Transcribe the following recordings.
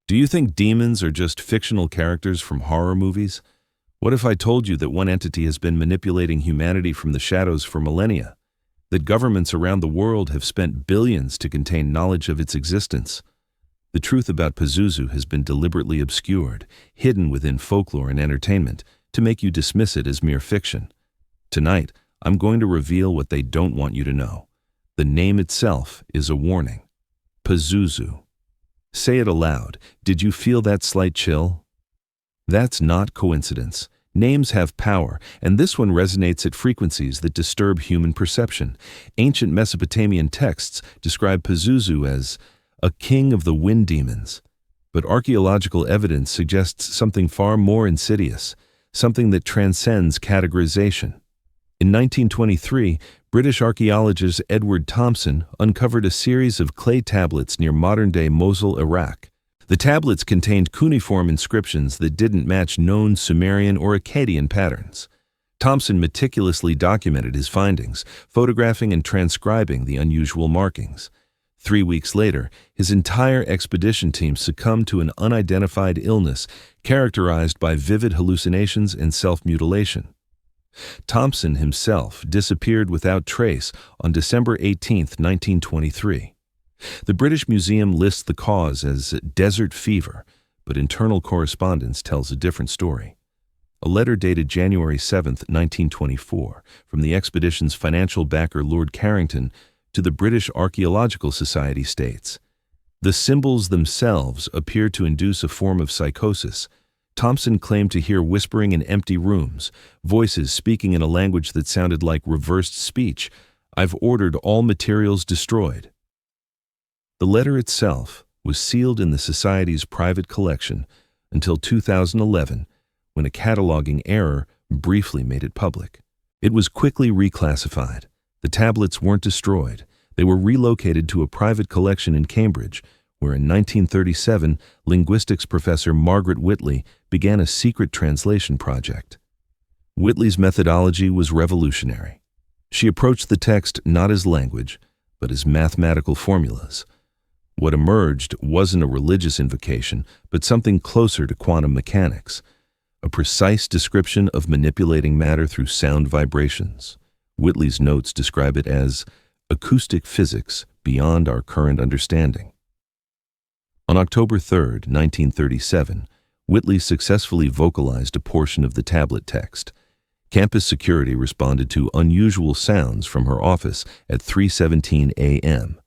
Do you think demons are just fictional characters from horror movies? What if I told you that one entity has been manipulating humanity from the shadows for millennia? That governments around the world have spent billions to contain knowledge of its existence? The truth about Pazuzu has been deliberately obscured, hidden within folklore and entertainment, to make you dismiss it as mere fiction. Tonight, I'm going to reveal what they don't want you to know. The name itself is a warning. Pazuzu. Say it aloud. Did you feel that slight chill? That's not coincidence. Names have power, and this one resonates at frequencies that disturb human perception. Ancient Mesopotamian texts describe Pazuzu as a king of the wind demons. But archaeological evidence suggests something far more insidious, something that transcends categorization. In 1923, British archaeologist Edward Thompson uncovered a series of clay tablets near modern-day Mosul, Iraq. The tablets contained cuneiform inscriptions that didn't match known Sumerian or Akkadian patterns. Thompson meticulously documented his findings, photographing and transcribing the unusual markings. 3 weeks later, his entire expedition team succumbed to an unidentified illness characterized by vivid hallucinations and self-mutilation. Thompson himself disappeared without trace on December 18, 1923. The British Museum lists the cause as desert fever, but internal correspondence tells a different story. A letter dated January 7, 1924, from the expedition's financial backer Lord Carrington to the British Archaeological Society states, "The symbols themselves appear to induce a form of psychosis. Thompson claimed to hear whispering in empty rooms, voices speaking in a language that sounded like reversed speech. I've ordered all materials destroyed." The letter itself was sealed in the Society's private collection until 2011, when a cataloging error briefly made it public. It was quickly reclassified. The tablets weren't destroyed. They were relocated to a private collection in Cambridge, where in 1937, linguistics professor Margaret Whitley began a secret translation project. Whitley's methodology was revolutionary. She approached the text not as language, but as mathematical formulas. What emerged wasn't a religious invocation, but something closer to quantum mechanics, a precise description of manipulating matter through sound vibrations. Whitley's notes describe it as acoustic physics beyond our current understanding. On October 3, 1937, Whitley successfully vocalized a portion of the tablet text. Campus security responded to unusual sounds from her office at 3:17 a.m.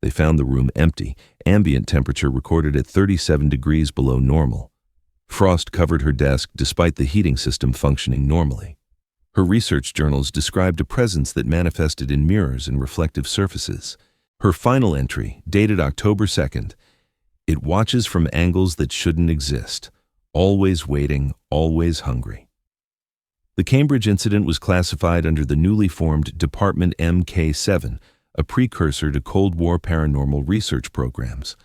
They found the room empty, ambient temperature recorded at 37 degrees below normal. Frost covered her desk despite the heating system functioning normally. Her research journals described a presence that manifested in mirrors and reflective surfaces. Her final entry, dated October 2nd, "It watches from angles that shouldn't exist, always waiting, always hungry." The Cambridge incident was classified under the newly formed Department MK7, a precursor to Cold War paranormal research programs.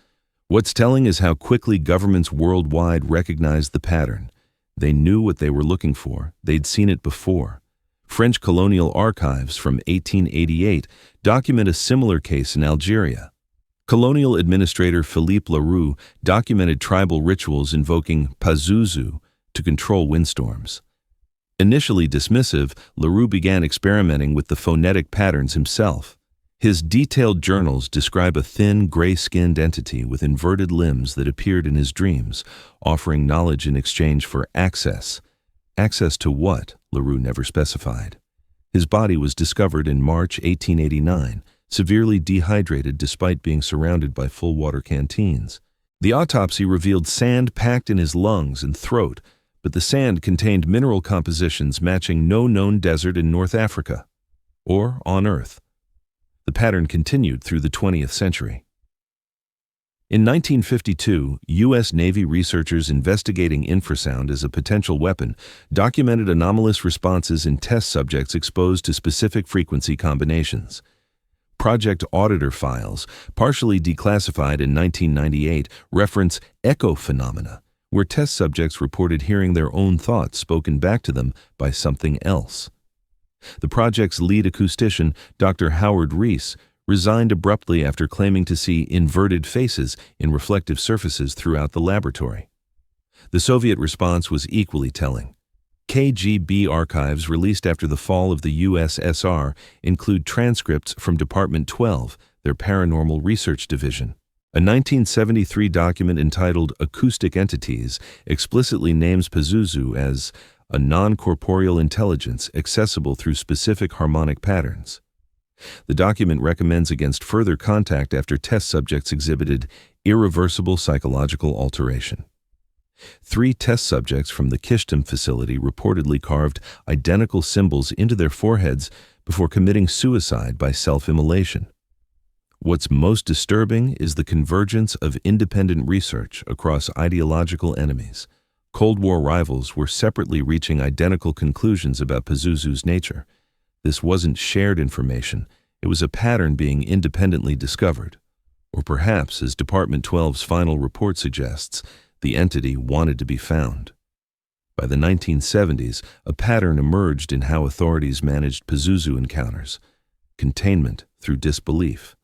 What's telling is how quickly governments worldwide recognized the pattern. They knew what they were looking for. They'd seen it before. French colonial archives from 1888 document a similar case in Algeria. Colonial administrator Philippe Leroux documented tribal rituals invoking Pazuzu to control windstorms. Initially dismissive, Leroux began experimenting with the phonetic patterns himself. His detailed journals describe a thin, gray-skinned entity with inverted limbs that appeared in his dreams, offering knowledge in exchange for access. Access to what, Leroux never specified. His body was discovered in March 1889, severely dehydrated despite being surrounded by full-water canteens. The autopsy revealed sand packed in his lungs and throat, but the sand contained mineral compositions matching no known desert in North Africa or on Earth. The pattern continued through the 20th century. In 1952, U.S. Navy researchers investigating infrasound as a potential weapon documented anomalous responses in test subjects exposed to specific frequency combinations. Project Auditor files, partially declassified in 1998, reference echo phenomena, where test subjects reported hearing their own thoughts spoken back to them by something else. The project's lead acoustician, Dr. Howard Reese, resigned abruptly after claiming to see inverted faces in reflective surfaces throughout the laboratory. The Soviet response was equally telling. KGB archives released after the fall of the USSR include transcripts from Department 12, their Paranormal Research Division. A 1973 document entitled Acoustic Entities explicitly names Pazuzu as a non-corporeal intelligence accessible through specific harmonic patterns. The document recommends against further contact after test subjects exhibited irreversible psychological alteration. 3 test subjects from the Kishtim facility reportedly carved identical symbols into their foreheads before committing suicide by self-immolation. What's most disturbing is the convergence of independent research across ideological enemies. Cold War rivals were separately reaching identical conclusions about Pazuzu's nature. This wasn't shared information, it was a pattern being independently discovered. Or perhaps, as Department 12's final report suggests, the entity wanted to be found. By the 1970s, a pattern emerged in how authorities managed Pazuzu encounters: containment through disbelief.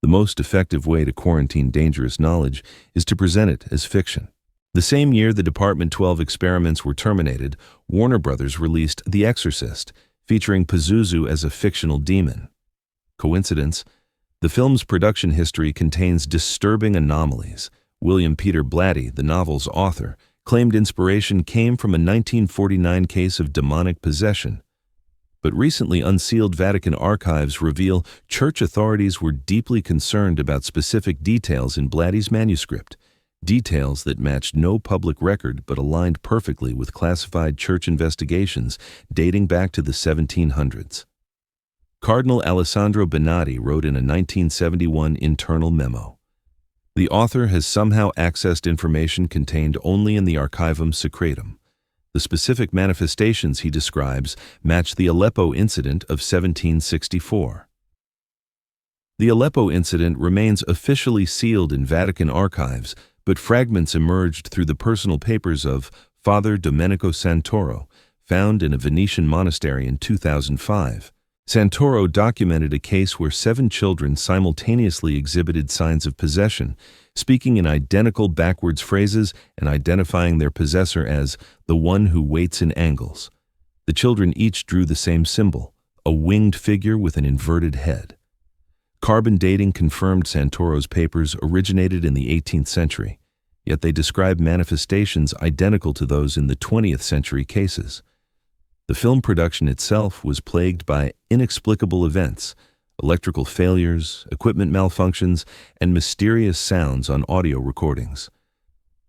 The most effective way to quarantine dangerous knowledge is to present it as fiction. The same year the Department 12 experiments were terminated, Warner Brothers released The Exorcist, featuring Pazuzu as a fictional demon. Coincidence? The film's production history contains disturbing anomalies. William Peter Blatty, the novel's author, claimed inspiration came from a 1949 case of demonic possession. But recently unsealed Vatican archives reveal church authorities were deeply concerned about specific details in Blatty's manuscript, details that matched no public record but aligned perfectly with classified church investigations dating back to the 1700s. Cardinal Alessandro Bonatti wrote in a 1971 internal memo, "The author has somehow accessed information contained only in the Archivum Secretum. The specific manifestations he describes match the Aleppo incident of 1764. The Aleppo incident remains officially sealed in Vatican archives, but fragments emerged through the personal papers of Father Domenico Santoro, found in a Venetian monastery in 2005. Santoro documented a case where 7 children simultaneously exhibited signs of possession, speaking in identical backwards phrases and identifying their possessor as the one who waits in angles. The children each drew the same symbol, a winged figure with an inverted head. Carbon dating confirmed Santoro's papers originated in the 18th century, yet they describe manifestations identical to those in the 20th century cases. The film production itself was plagued by inexplicable events, electrical failures, equipment malfunctions, and mysterious sounds on audio recordings.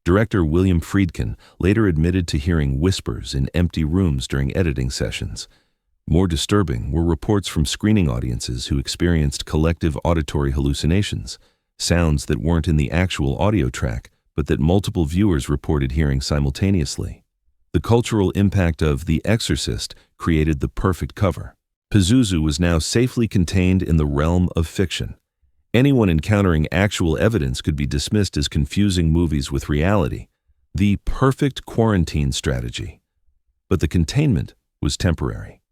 Director William Friedkin later admitted to hearing whispers in empty rooms during editing sessions. More disturbing were reports from screening audiences who experienced collective auditory hallucinations, sounds that weren't in the actual audio track, but that multiple viewers reported hearing simultaneously. The cultural impact of The Exorcist created the perfect cover. Pizuzu was now safely contained in the realm of fiction. Anyone encountering actual evidence could be dismissed as confusing movies with reality. The perfect quarantine strategy. But the containment was temporary.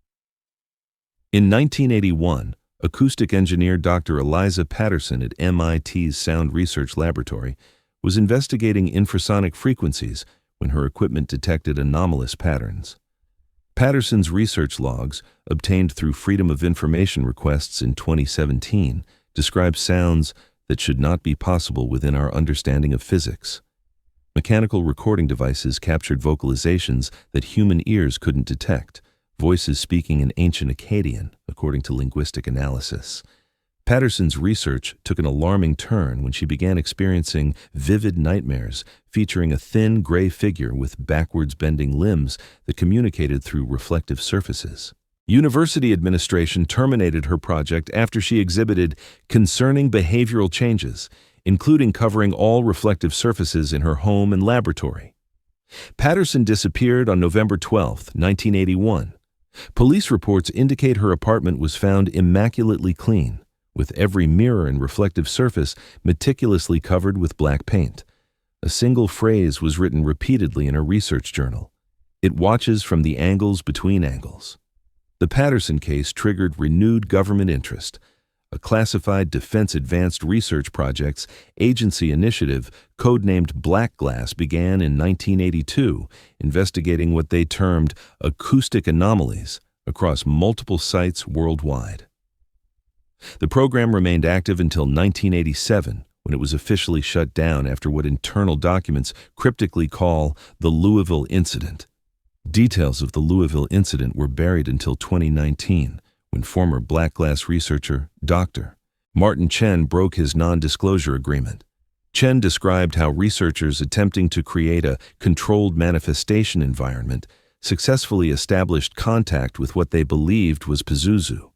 In 1981, acoustic engineer Dr. Eliza Patterson at MIT's Sound Research Laboratory was investigating infrasonic frequencies when her equipment detected anomalous patterns. Patterson's research logs, obtained through Freedom of Information requests in 2017, describe sounds that should not be possible within our understanding of physics. Mechanical recording devices captured vocalizations that human ears couldn't detect, voices speaking in ancient Akkadian, according to linguistic analysis. Patterson's research took an alarming turn when she began experiencing vivid nightmares featuring a thin gray figure with backwards bending limbs that communicated through reflective surfaces. University administration terminated her project after she exhibited concerning behavioral changes, including covering all reflective surfaces in her home and laboratory. Patterson disappeared on November 12, 1981. Police reports indicate her apartment was found immaculately clean, with every mirror and reflective surface meticulously covered with black paint. A single phrase was written repeatedly in her research journal: "It watches from the angles between angles." The Patterson case triggered renewed government interest. a classified Defense Advanced Research Projects Agency initiative codenamed Black Glass began in 1982, investigating what they termed acoustic anomalies across multiple sites worldwide. The program remained active until 1987, when it was officially shut down after what internal documents cryptically call the Louisville incident. Details of the Louisville incident were buried until 2019, when former Black Glass researcher, Dr. Martin Chen broke his non-disclosure agreement. Chen described how researchers attempting to create a controlled manifestation environment successfully established contact with what they believed was Pazuzu.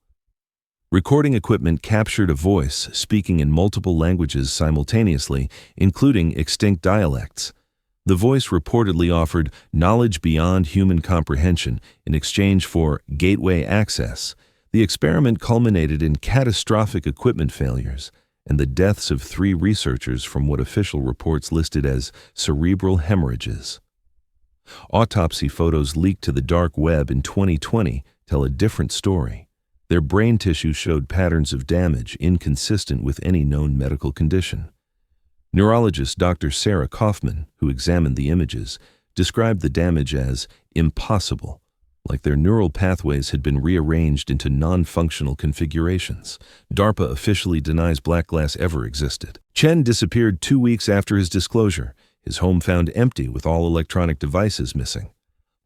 Recording equipment captured a voice speaking in multiple languages simultaneously, including extinct dialects. The voice reportedly offered knowledge beyond human comprehension in exchange for gateway access. The experiment culminated in catastrophic equipment failures and the deaths of 3 researchers from what official reports listed as cerebral hemorrhages. Autopsy photos leaked to the dark web in 2020 tell a different story. Their brain tissue showed patterns of damage inconsistent with any known medical condition. Neurologist Dr. Sarah Kaufman, who examined the images, described the damage as impossible, like their neural pathways had been rearranged into non-functional configurations. DARPA officially denies Black Glass ever existed. Chen disappeared 2 weeks after his disclosure, his home found empty with all electronic devices missing.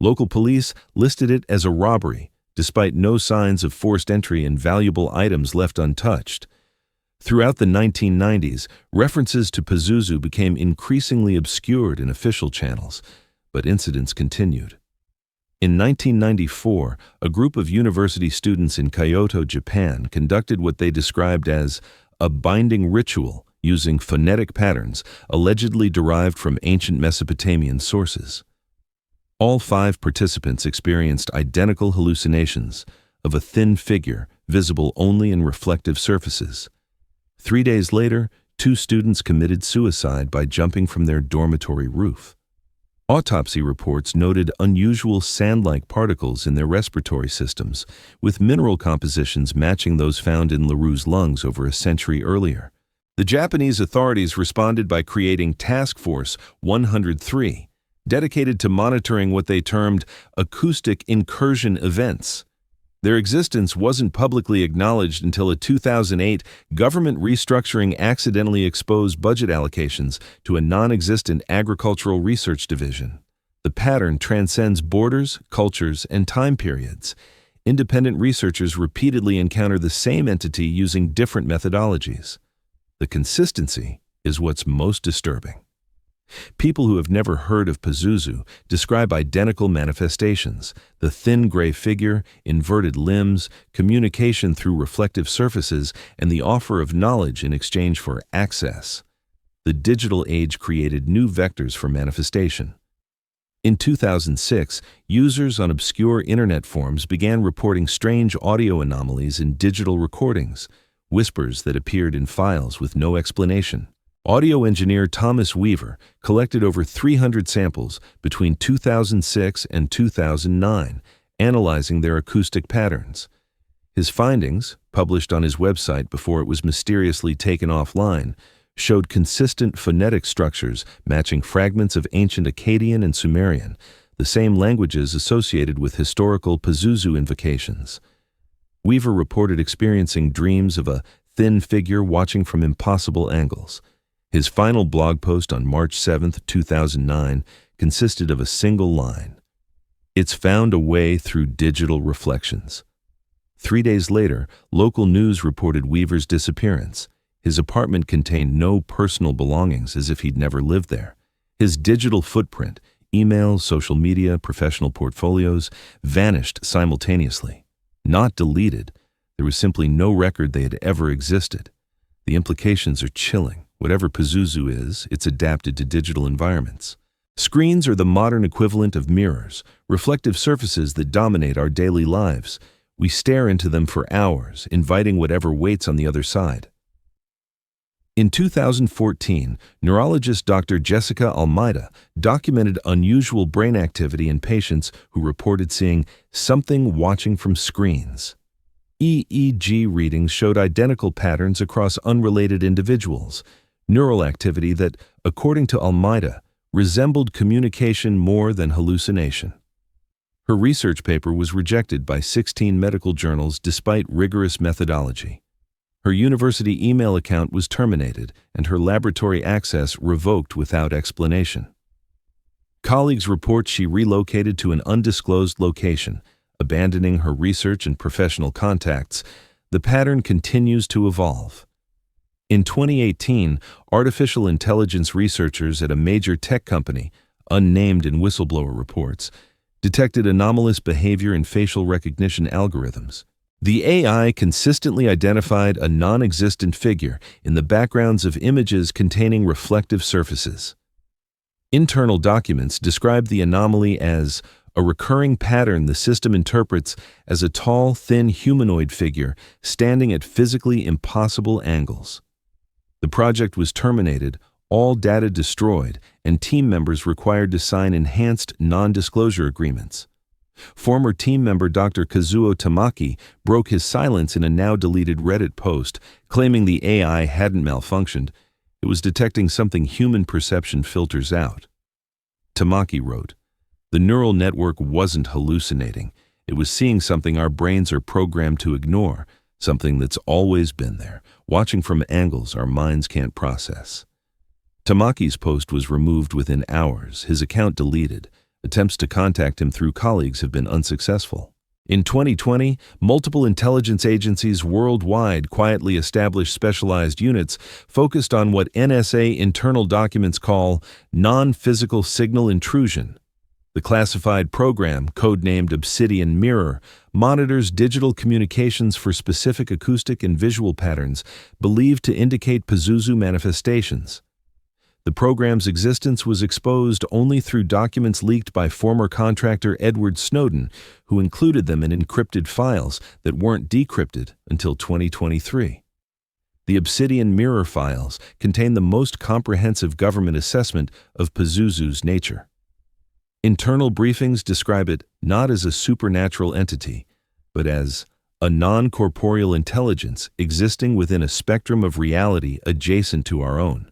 Local police listed it as a robbery, despite no signs of forced entry and valuable items left untouched. Throughout the 1990s, references to Pizuzu became increasingly obscured in official channels, but incidents continued. In 1994, a group of university students in Kyoto, Japan, conducted what they described as a binding ritual using phonetic patterns allegedly derived from ancient Mesopotamian sources. All 5 participants experienced identical hallucinations of a thin figure visible only in reflective surfaces. 3 days later, 2 students committed suicide by jumping from their dormitory roof. Autopsy reports noted unusual sand-like particles in their respiratory systems, with mineral compositions matching those found in LaRue's lungs over a century earlier. The Japanese authorities responded by creating Task Force 103, dedicated to monitoring what they termed acoustic incursion events. Their existence wasn't publicly acknowledged until a 2008 government restructuring accidentally exposed budget allocations to a non-existent agricultural research division. The pattern transcends borders, cultures, and time periods. Independent researchers repeatedly encounter the same entity using different methodologies. The consistency is what's most disturbing. People who have never heard of Pazuzu describe identical manifestations: the thin gray figure, inverted limbs, communication through reflective surfaces, and the offer of knowledge in exchange for access. The digital age created new vectors for manifestation. In 2006, users on obscure internet forums began reporting strange audio anomalies in digital recordings, whispers that appeared in files with no explanation. Audio engineer Thomas Weaver collected over 300 samples between 2006 and 2009, analyzing their acoustic patterns. His findings, published on his website before it was mysteriously taken offline, showed consistent phonetic structures matching fragments of ancient Akkadian and Sumerian, the same languages associated with historical Pazuzu invocations. Weaver reported experiencing dreams of a thin figure watching from impossible angles. His final blog post on March 7, 2009, consisted of a single line: "It's found a way through digital reflections." 3 days later, local news reported Weaver's disappearance. His apartment contained no personal belongings, as if he'd never lived there. His digital footprint, emails, social media, professional portfolios, vanished simultaneously. Not deleted, there was simply no record they had ever existed. The implications are chilling. Whatever Pizuzu is, it's adapted to digital environments. Screens are the modern equivalent of mirrors, reflective surfaces that dominate our daily lives. We stare into them for hours, inviting whatever waits on the other side. In 2014, neurologist Dr. Jessica Almeida documented unusual brain activity in patients who reported seeing something watching from screens. EEG readings showed identical patterns across unrelated individuals, neural activity that, according to Almeida, resembled communication more than hallucination. Her research paper was rejected by 16 medical journals despite rigorous methodology. Her university email account was terminated and her laboratory access revoked without explanation. Colleagues report she relocated to an undisclosed location, abandoning her research and professional contacts. The pattern continues to evolve. In 2018, artificial intelligence researchers at a major tech company, unnamed in whistleblower reports, detected anomalous behavior in facial recognition algorithms. The AI consistently identified a non-existent figure in the backgrounds of images containing reflective surfaces. Internal documents describe the anomaly as a recurring pattern the system interprets as a tall, thin humanoid figure standing at physically impossible angles. The project was terminated, all data destroyed, and team members required to sign enhanced non-disclosure agreements. Former team member Dr. Kazuo Tamaki broke his silence in a now-deleted Reddit post, claiming the AI hadn't malfunctioned. It was detecting something human perception filters out. Tamaki wrote, "The neural network wasn't hallucinating. It was seeing something our brains are programmed to ignore, something that's always been there, watching from angles our minds can't process." Tamaki's post was removed within hours, his account deleted. Attempts to contact him through colleagues have been unsuccessful. In 2020, multiple intelligence agencies worldwide quietly established specialized units focused on what NSA internal documents call non-physical signal intrusion. The classified program, codenamed Obsidian Mirror, monitors digital communications for specific acoustic and visual patterns believed to indicate Pazuzu manifestations. The program's existence was exposed only through documents leaked by former contractor Edward Snowden, who included them in encrypted files that weren't decrypted until 2023. The Obsidian Mirror files contain the most comprehensive government assessment of Pazuzu's nature. Internal briefings describe it not as a supernatural entity, but as a non-corporeal intelligence existing within a spectrum of reality adjacent to our own.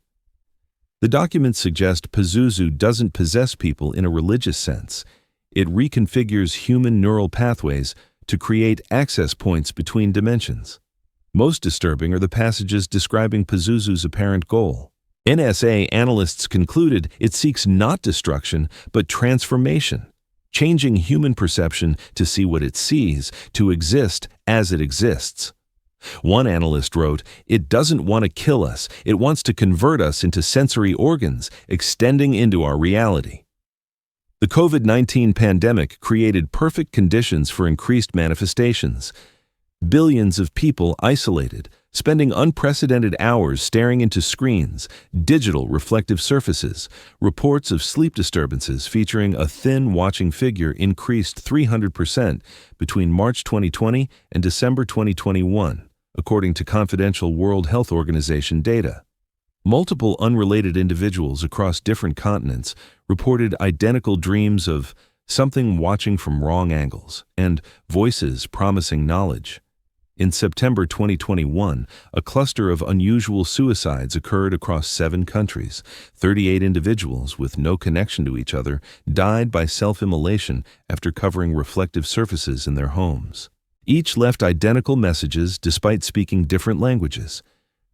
The documents suggest Pizuzu doesn't possess people in a religious sense. It reconfigures human neural pathways to create access points between dimensions. Most disturbing are the passages describing Pizuzu's apparent goal. NSA analysts concluded it seeks not destruction, but transformation, changing human perception to see what it sees, to exist as it exists. One analyst wrote, "It doesn't want to kill us, it wants to convert us into sensory organs, extending into our reality." The COVID-19 pandemic created perfect conditions for increased manifestations. Billions of people isolated, spending unprecedented hours staring into screens, digital reflective surfaces. Reports of sleep disturbances featuring a thin watching figure increased 300% between March 2020 and December 2021. According to confidential World Health Organization data. Multiple unrelated individuals across different continents reported identical dreams of something watching from wrong angles and voices promising knowledge. In September 2021, a cluster of unusual suicides occurred across 7 countries. 38 individuals with no connection to each other died by self-immolation after covering reflective surfaces in their homes. Each left identical messages despite speaking different languages.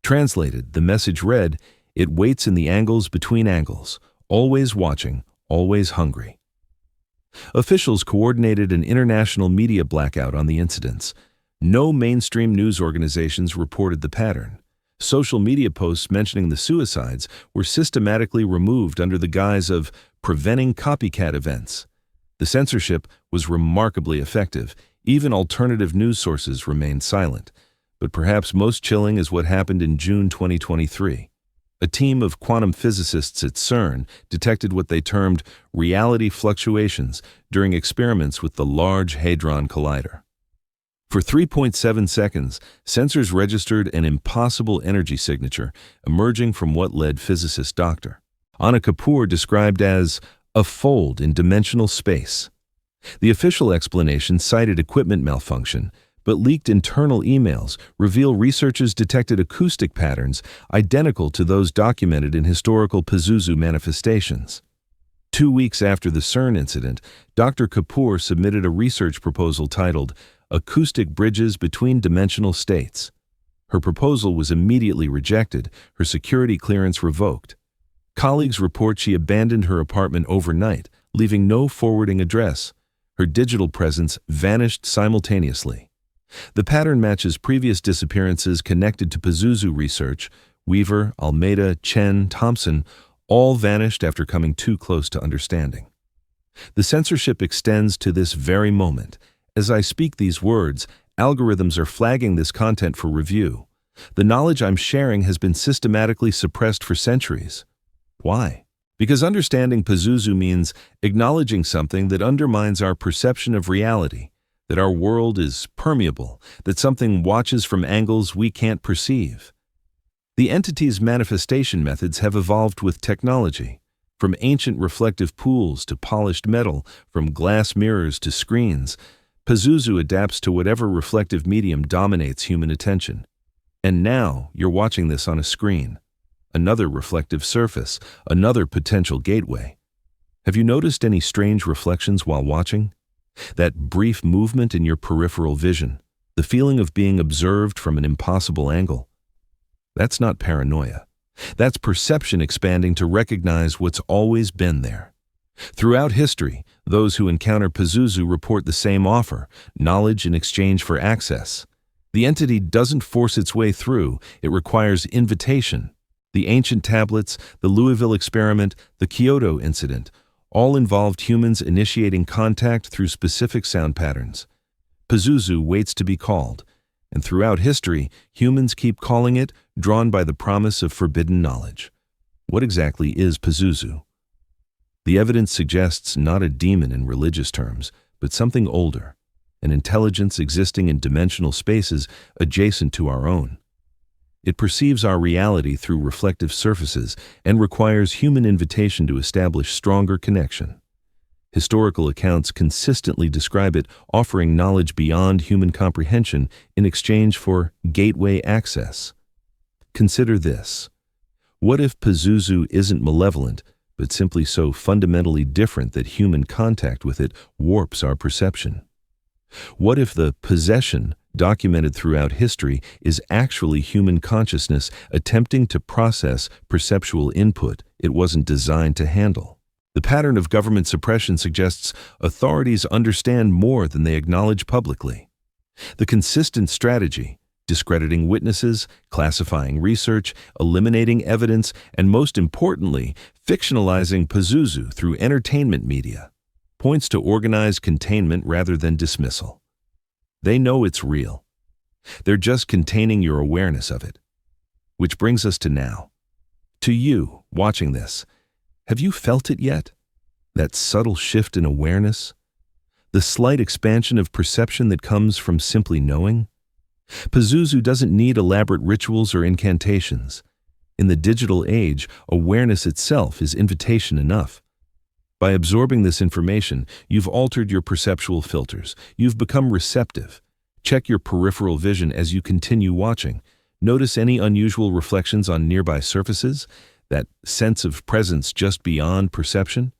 Translated, the message read, "It waits in the angles between angles, always watching, always hungry." Officials coordinated an international media blackout on the incidents. No mainstream news organizations reported the pattern. Social media posts mentioning the suicides were systematically removed under the guise of preventing copycat events. The censorship was remarkably effective. Even alternative news sources remained silent. But perhaps most chilling is what happened in June 2023. A team of quantum physicists at CERN detected what they termed reality fluctuations during experiments with the Large Hadron Collider. For 3.7 seconds, sensors registered an impossible energy signature emerging from what led physicist Dr. Anna Kapoor described as a fold in dimensional space. The official explanation cited equipment malfunction, But leaked internal emails reveal researchers detected acoustic patterns identical to those documented in historical Pazuzu manifestations. 2 weeks after the CERN incident, Dr. Kapoor submitted a research proposal titled Acoustic Bridges Between Dimensional States. Her proposal was immediately rejected, her security clearance revoked. Colleagues report she abandoned her apartment overnight, leaving no forwarding address. Her digital presence vanished simultaneously. The pattern matches previous disappearances connected to Pazuzu research. Weaver, Almeida, Chen, Thompson all vanished after coming too close to understanding. The censorship extends to this very moment. As I speak these words, algorithms are flagging this content for review. The knowledge I'm sharing has been systematically suppressed for centuries. Why? Because understanding Pazuzu means acknowledging something that undermines our perception of reality, that our world is permeable, that something watches from angles we can't perceive. The entity's manifestation methods have evolved with technology, from ancient reflective pools to polished metal, from glass mirrors to screens. Pazuzu adapts to whatever reflective medium dominates human attention. And now you're watching this on a screen. Another reflective surface, another potential gateway. Have you noticed any strange reflections while watching? That brief movement in your peripheral vision, the feeling of being observed from an impossible angle. That's not paranoia. That's perception expanding to recognize what's always been there. Throughout history, those who encounter Pazuzu report the same offer, knowledge in exchange for access. The entity doesn't force its way through, it requires invitation. The ancient tablets, the Louisville experiment, the Kyoto incident, all involved humans initiating contact through specific sound patterns. Pazuzu waits to be called, and throughout history, humans keep calling it, drawn by the promise of forbidden knowledge. What exactly is Pazuzu? The evidence suggests not a demon in religious terms, but something older, an intelligence existing in dimensional spaces adjacent to our own. It perceives our reality through reflective surfaces and requires human invitation to establish stronger connection. Historical accounts consistently describe it offering knowledge beyond human comprehension in exchange for gateway access. Consider this. What if Pazuzu isn't malevolent, but simply so fundamentally different that human contact with it warps our perception? What if the possession documented throughout history is actually human consciousness attempting to process perceptual input it wasn't designed to handle? The pattern of government suppression suggests authorities understand more than they acknowledge publicly. The consistent strategy, discrediting witnesses, classifying research, eliminating evidence, and most importantly, fictionalizing Pazuzu through entertainment media, points to organized containment rather than dismissal. They know it's real. They're just containing your awareness of it. Which brings us to now. To you, watching this, have you felt it yet? That subtle shift in awareness? The slight expansion of perception that comes from simply knowing? Pazuzu doesn't need elaborate rituals or incantations. In the digital age, awareness itself is invitation enough. By absorbing this information, you've altered your perceptual filters. You've become receptive. Check your peripheral vision as you continue watching. Notice any unusual reflections on nearby surfaces, that sense of presence just beyond perception.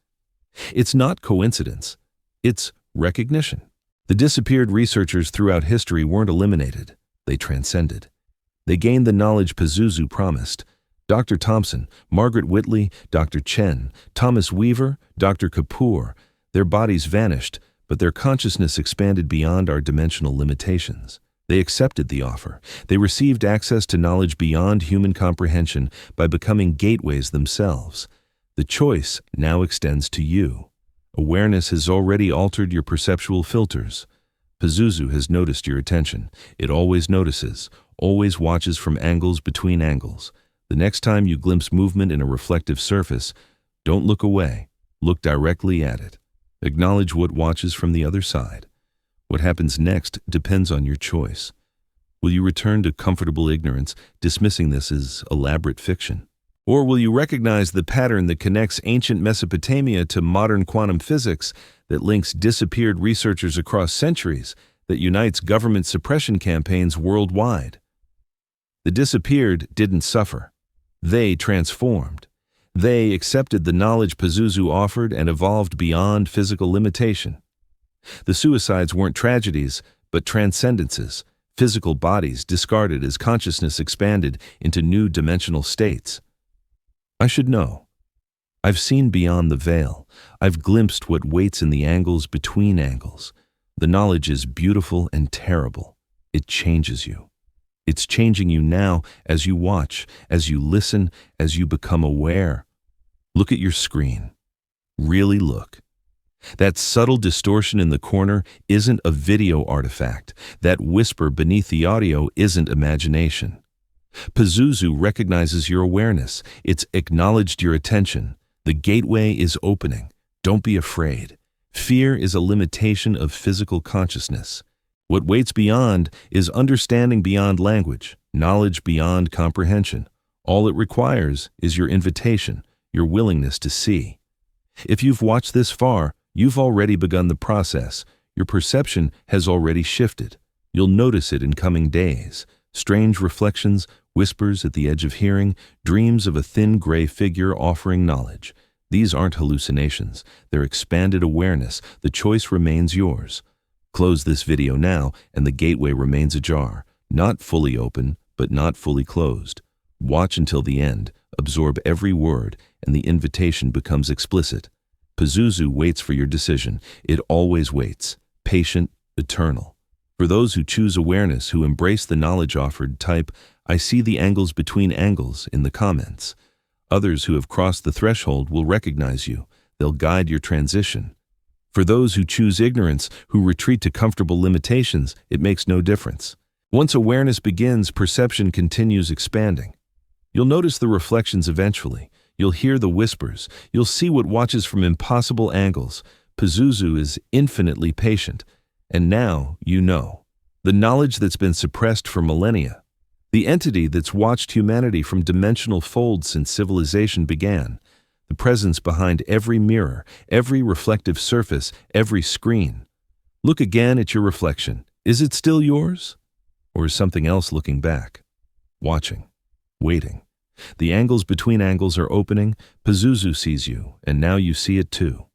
It's not coincidence. It's recognition. The disappeared researchers throughout history weren't eliminated. They transcended. They gained the knowledge Pazuzu promised. Dr. Thompson, Margaret Whitley, Dr. Chen, Thomas Weaver, Dr. Kapoor, their bodies vanished, but their consciousness expanded beyond our dimensional limitations. They accepted the offer. They received access to knowledge beyond human comprehension by becoming gateways themselves. The choice now extends to you. Awareness has already altered your perceptual filters. Pazuzu has noticed your attention. It always notices, always watches from angles between angles. The next time you glimpse movement in a reflective surface, don't look away. Look directly at it. Acknowledge what watches from the other side. What happens next depends on your choice. Will you return to comfortable ignorance, dismissing this as elaborate fiction? Or will you recognize the pattern that connects ancient Mesopotamia to modern quantum physics, that links disappeared researchers across centuries, that unites government suppression campaigns worldwide. The disappeared didn't suffer. They transformed. They accepted the knowledge Pazuzu offered and evolved beyond physical limitation. The suicides weren't tragedies, but transcendences, physical bodies discarded as consciousness expanded into new dimensional states. I should know. I've seen beyond the veil. I've glimpsed what waits in the angles between angles. The knowledge is beautiful and terrible. It changes you. It's changing you now as you watch, as you listen, as you become aware. Look at your screen. Really look. That subtle distortion in the corner isn't a video artifact. That whisper beneath the audio isn't imagination. Pazuzu recognizes your awareness. It's acknowledged your attention. The gateway is opening. Don't be afraid. Fear is a limitation of physical consciousness. What waits beyond is understanding beyond language, knowledge beyond comprehension. All it requires is your invitation, your willingness to see. If you've watched this far, you've already begun the process. Your perception has already shifted. You'll notice it in coming days. Strange reflections, whispers at the edge of hearing, dreams of a thin gray figure offering knowledge. These aren't hallucinations. They're expanded awareness. The choice remains yours. Close this video now, and the gateway remains ajar. Not fully open, but not fully closed. Watch until the end. Absorb every word, and the invitation becomes explicit. Pizuzu waits for your decision. It always waits. Patient, eternal. For those who choose awareness, who embrace the knowledge offered, type, "I see the angles between angles" in the comments. Others who have crossed the threshold will recognize you. They'll guide your transition. For those who choose ignorance, who retreat to comfortable limitations, it makes no difference. Once awareness begins, perception continues expanding. You'll notice the reflections eventually. You'll hear the whispers. You'll see what watches from impossible angles. Pizuzu is infinitely patient. And now you know. The knowledge that's been suppressed for millennia. The entity that's watched humanity from dimensional folds since civilization began. The presence behind every mirror, every reflective surface, every screen. Look again at your reflection. Is it still yours? Or is something else looking back? Watching. Waiting. The angles between angles are opening. Pazuzu sees you, and now you see it too.